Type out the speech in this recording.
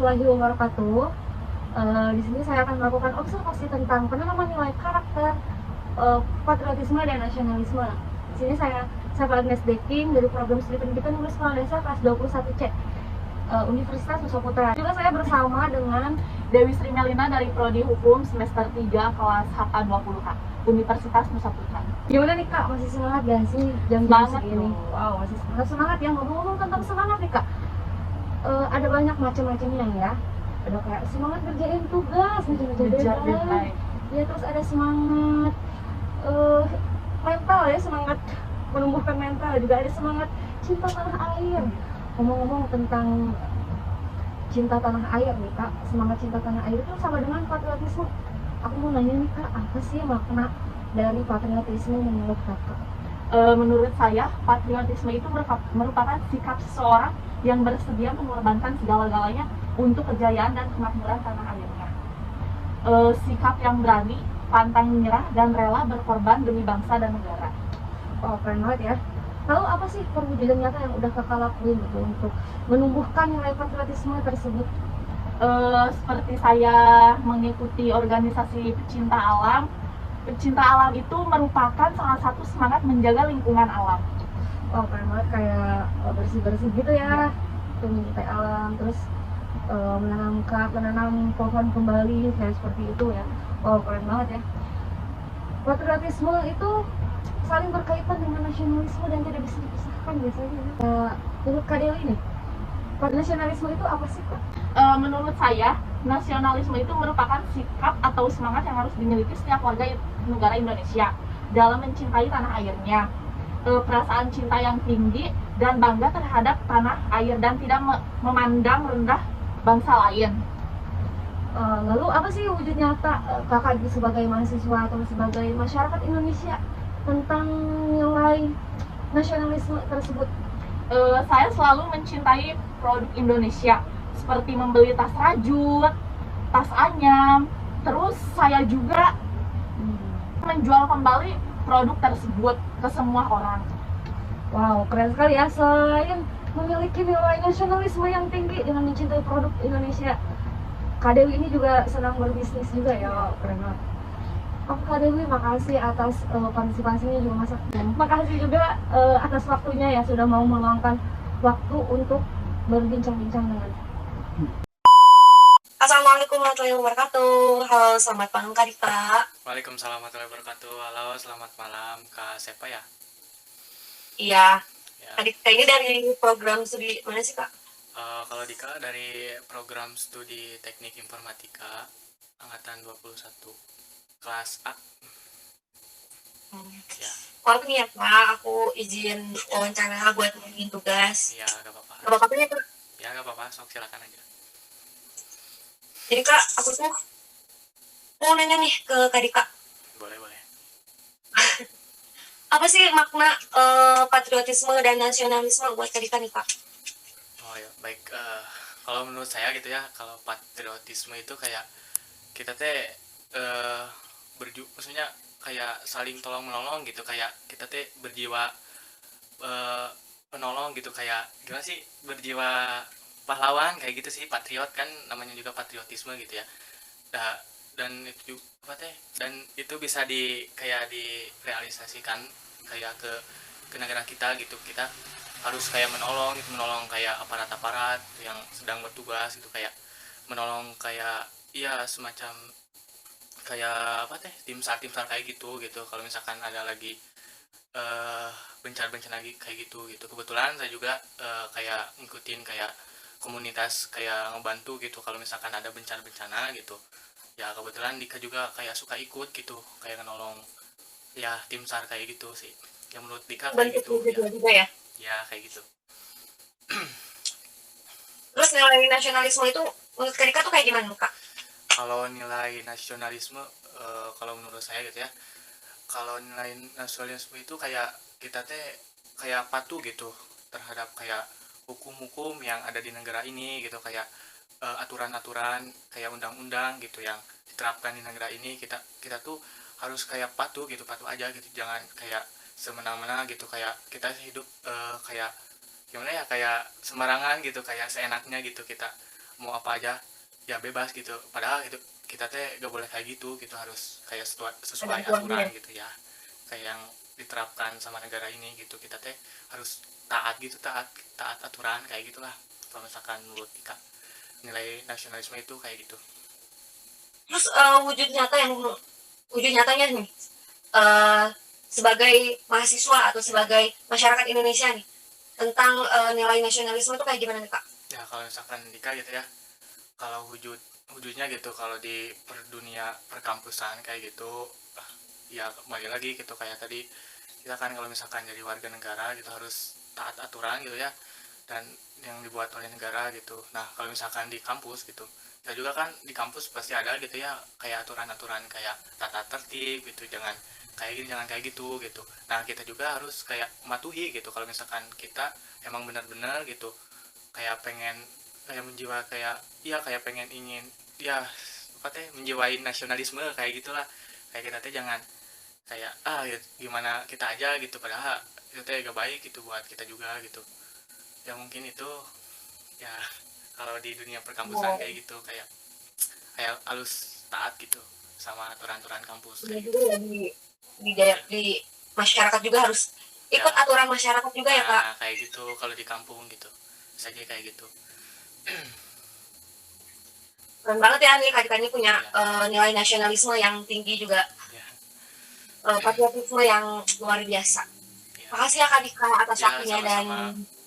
warahmatullahi wabarakatuh. Di sini saya akan melakukan observasi tentang penanaman nilai karakter, patriotisme dan nasionalisme. Di sini saya Agnes Deking dari program studi pendidikan Murid Sekolah Dasar kelas 21C, Universitas Nusa Putra. Juga saya bersama dengan Dewi Sri Melina dari Prodi Hukum semester 3 kelas HK20H, Universitas Nusa Putra. Gimana nih Kak, masih semangat gak sih jam-jam segini? Wow, masih semangat ya. Ngomong-ngomong tentang semangat nih Kak, ada banyak macam-macamnya ya. Ada kayak semangat kerjain tugas, ngejar deadline. Ya, terus ada semangat mental ya, semangat menumbuhkan mental. Juga ada semangat cinta tanah air. Ngomong-ngomong tentang cinta tanah air nih Kak, semangat cinta tanah air itu sama dengan patriotisme. Aku mau nanya nih Kak, apa sih makna dari patriotisme menurut Kakak? Menurut saya, patriotisme itu merupakan sikap seseorang yang bersedia mengorbankan segala-galanya untuk kejayaan dan kemakmuran tanah airnya. Sikap yang berani, pantang menyerah, dan rela berkorban demi bangsa dan negara. Oh, keren banget ya. Lalu apa sih perwujudan nyata yang udah Kakak lakuin gitu untuk menumbuhkan nilai patriotisme tersebut? Seperti saya mengikuti organisasi pecinta alam. Pecinta alam itu merupakan salah satu semangat menjaga lingkungan alam. Oh, keren banget, kayak bersih-bersih gitu ya, tuh mencintai alam, terus menanam pohon kembali kayak seperti itu ya. Oh, keren banget ya. Patriotisme itu saling berkaitan dengan nasionalisme dan tidak bisa dipisahkan biasanya. Menurut Kak Dewi nih, nasionalisme itu apa sih Kak? Menurut saya, nasionalisme itu merupakan sikap atau semangat yang harus dimiliki setiap warga negara Indonesia dalam mencintai tanah airnya. Perasaan cinta yang tinggi dan bangga terhadap tanah air dan tidak memandang rendah bangsa lain. Lalu apa sih wujud nyata Kakak sebagai mahasiswa atau sebagai masyarakat Indonesia tentang nilai nasionalisme tersebut? Saya selalu mencintai produk Indonesia, seperti membeli tas rajut, tas anyam. Terus saya juga menjual kembali produk tersebut ke semua orang. Wow, keren sekali ya. Selain memiliki nilai nasionalisme yang tinggi dengan mencintai produk Indonesia, Kak Dewi ini juga senang berbisnis juga ya. Wow, keren banget. Oke Kak Dewi, makasih atas partisipasinya juga makasih juga atas waktunya ya, sudah mau meluangkan waktu untuk berbincang-bincang dengan. Assalamualaikum warahmatullahi wabarakatuh. Halo, selamat malam Kak Dika. Waalaikumsalam warahmatullahi wabarakatuh. Halo, selamat malam Kak Sepa ya? Iya, Ya. Kak Dika ini dari program studi mana sih Kak? Kalau Dika dari program studi Teknik Informatika angkatan 21 kelas A. Ya. Waktu nih ya Kak, aku izin wawancara buat bikin tugas. Ya, gak apa-apa. Gak apa-apa ya Kak? Ya, gak apa-apa. Sok silakan aja. Jadi Kak, aku tuh mau nanya nih ke Kak Dika. Boleh. Apa sih makna patriotisme dan nasionalisme buat Kak Dika nih Kak? Oh ya, baik. Kalau menurut saya gitu ya, kalau patriotisme itu kayak kita teh maksudnya kayak saling tolong menolong gitu, kayak kita teh berjiwa penolong gitu, kayak gimana sih, berjiwa pahlawan kayak gitu sih, patriot kan namanya juga patriotisme gitu ya. Dan itu apa teh, dan itu bisa kayak direalisasikan kayak ke negara kita gitu. Kita harus kayak menolong kayak aparat yang sedang bertugas gitu, kayak menolong kayak iya semacam kayak apa teh, tim sar kayak gitu. Kalau misalkan ada lagi bencana lagi kayak gitu. Kebetulan saya juga kayak ngikutin kayak komunitas kayak ngebantu gitu kalau misalkan ada bencana gitu ya. Kebetulan Dika juga kayak suka ikut gitu, kayak nolong ya tim sar kayak gitu sih. Yang menurut Dika kayak gitu ya. Juga ya. Ya kayak gitu. Terus nilai nasionalisme itu menurut Kak Dika tuh kayak gimana Kak? Kalau nilai nasionalisme, kalau menurut saya gitu ya, kalau nilai nasionalisme itu kayak kita teh kayak patuh gitu terhadap kayak hukum-hukum yang ada di negara ini gitu, kayak aturan-aturan kayak undang-undang gitu yang diterapkan di negara ini. Kita tuh harus kayak patuh aja gitu, jangan kayak semena-mena gitu, kayak kita hidup kayak gimana ya, kayak sembarangan gitu, kayak seenaknya gitu. Kita mau apa aja ya bebas gitu, padahal itu kita teh gak boleh kayak gitu harus kayak sesuai Ada aturannya. aturan gitu ya, kayak yang diterapkan sama negara ini gitu, kita teh harus taat gitu, taat aturan kayak gitulah kalau misalkan menurut Ika nilai nasionalisme itu kayak gitu. Terus wujud nyatanya nih, eh, sebagai mahasiswa atau sebagai masyarakat Indonesia nih, tentang nilai nasionalisme itu kayak gimana nih Kak? Ya kalau misalkan Dika gitu ya, kalau wujudnya gitu kalau di dunia perkampusan kayak gitu, ya kembali lagi gitu kayak tadi kita kan kalau misalkan jadi warga negara gitu harus taat aturan gitu ya, dan yang dibuat oleh negara gitu. Nah kalau misalkan di kampus gitu, ya juga kan di kampus pasti ada gitu ya kayak aturan-aturan kayak tata tertib gitu, jangan kayak gini jangan kayak gitu. Nah kita juga harus kayak mematuhi gitu kalau misalkan kita emang benar-benar gitu kayak pengen kayak menjiwa kayak ya kayak pengen ingin ya apa teh menjiwai nasionalisme kayak gitulah, kayak kita teh jangan kayak ya, gimana kita aja gitu, padahal itu teh gak baik gitu buat kita juga gitu ya. Mungkin itu ya kalau di dunia perkampusan kayak gitu, kayak halus taat gitu sama aturan-aturan kampus Dan kayak gitu. juga ya di masyarakat juga harus Ya, ikut aturan masyarakat juga ya Kak. nah kayak gitu kalau di kampung gitu saja kayak gitu. Keren banget ya nih Kak ini punya Ya, nilai nasionalisme yang tinggi juga, ya, patriotisme yang luar biasa. ya, Makasih ya Kak Dika atas ya waktunya dan sama-sama.